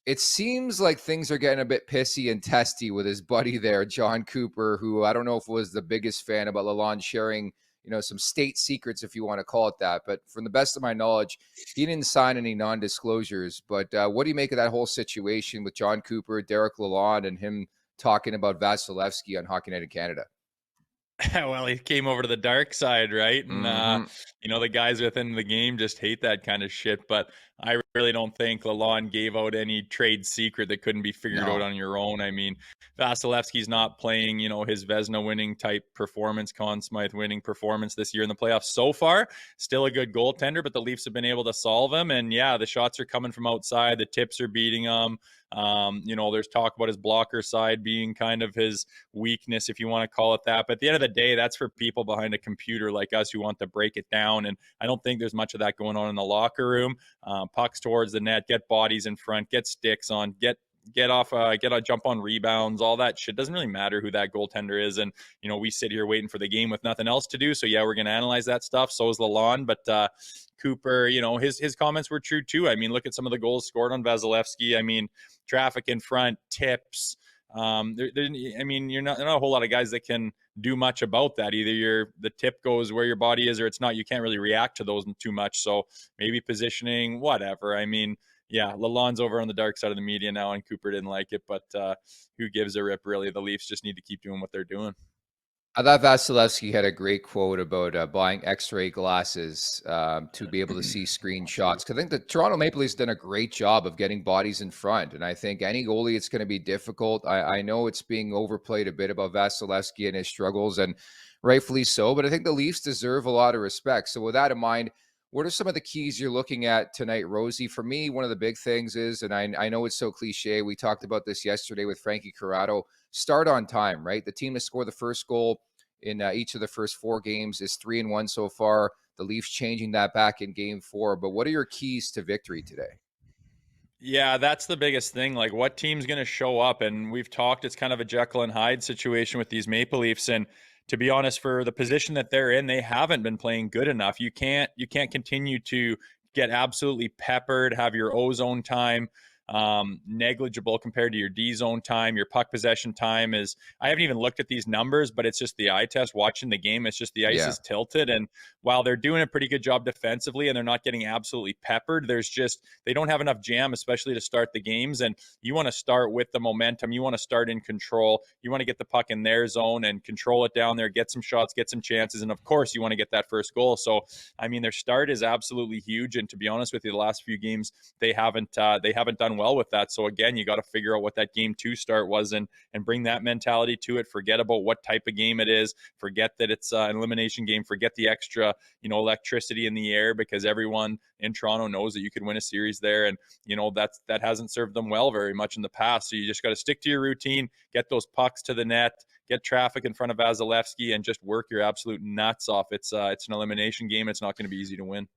It seems like things are getting a bit pissy and testy with his buddy there, John Cooper, who I don't know if was the biggest fan about Lalonde sharing, some state secrets, if you want to call it that. But from the best of my knowledge, he didn't sign any non-disclosures. But what do you make of that whole situation with John Cooper, Derek Lalonde, and him talking about Vasilevsky on Hockey Night in Canada? Well, he came over to the dark side, right? And Hmm. the guys within the game just hate that kind of shit. But I really don't think Lalonde gave out any trade secret that couldn't be figured out No. on your own. I mean, Vasilevsky's not playing, his Vezina winning type performance, Conn Smythe winning performance this year in the playoffs so far. Still a good goaltender, but the Leafs have been able to solve him. And yeah, the shots are coming from outside. The tips are beating him. There's talk about his blocker side being kind of his weakness, if you want to call it that. But at the end of the day, that's for people behind a computer like us who want to break it down. And I don't think there's much of that going on in the locker room. Pucks towards the net, get bodies in front, get sticks on, get off, get a jump on rebounds, all that shit. Doesn't really matter who that goaltender is. And, we sit here waiting for the game with nothing else to do. So yeah, we're going to analyze that stuff. So is Lalonde, but, Cooper, his comments were true too. I mean, look at some of the goals scored on Vasilevsky. I mean, traffic in front, tips. You're not a whole lot of guys that can do much about that. Either the tip goes where your body is, or it's not. You can't really react to those too much. So maybe positioning, whatever. I mean, yeah, Lalonde's over on the dark side of the media now, and Cooper didn't like it, but who gives a rip? Really, the Leafs just need to keep doing what they're doing. I thought Vasilevsky had a great quote about buying X-ray glasses to be able to see screenshots. 'Cause I think the Toronto Maple Leafs done a great job of getting bodies in front, and I think any goalie, it's going to be difficult. I know it's being overplayed a bit about Vasilevsky and his struggles, and rightfully so. But I think the Leafs deserve a lot of respect. So with that in mind, what are some of the keys you're looking at tonight, Rosie? For me, one of the big things is, and I know it's so cliche. We talked about this yesterday with Frankie Corrado. Start on time, right? The team to score the first goal in each of the first four games is 3-1 so far. The Leafs changing that back in game four. But what are your keys to victory today? Yeah, that's the biggest thing. Like, what team's going to show up? And we've talked, it's kind of a Jekyll and Hyde situation with these Maple Leafs. And to be honest, for the position that they're in, they haven't been playing good enough. You can't continue to get absolutely peppered, have your ozone time negligible compared to your D zone time. Your puck possession time is, I haven't even looked at these numbers, but it's just the eye test watching the game. It's just the ice Yeah. is tilted. And while they're doing a pretty good job defensively and they're not getting absolutely peppered, they don't have enough jam, especially to start the games. And you want to start with the momentum. You want to start in control. You want to get the puck in their zone and control it down there, get some shots, get some chances. And of course, you want to get that first goal. So, I mean, their start is absolutely huge. And to be honest with you, the last few games, they haven't done well with that. So again, you got to figure out what that game two start was and bring that mentality to it. Forget about what type of game it is. Forget that it's an elimination game. Forget the extra, electricity in the air, because everyone in Toronto knows that you could win a series there. And, that hasn't served them well very much in the past. So you just got to stick to your routine, get those pucks to the net, get traffic in front of Vasilevsky, and just work your absolute nuts off. It's an elimination game. It's not going to be easy to win.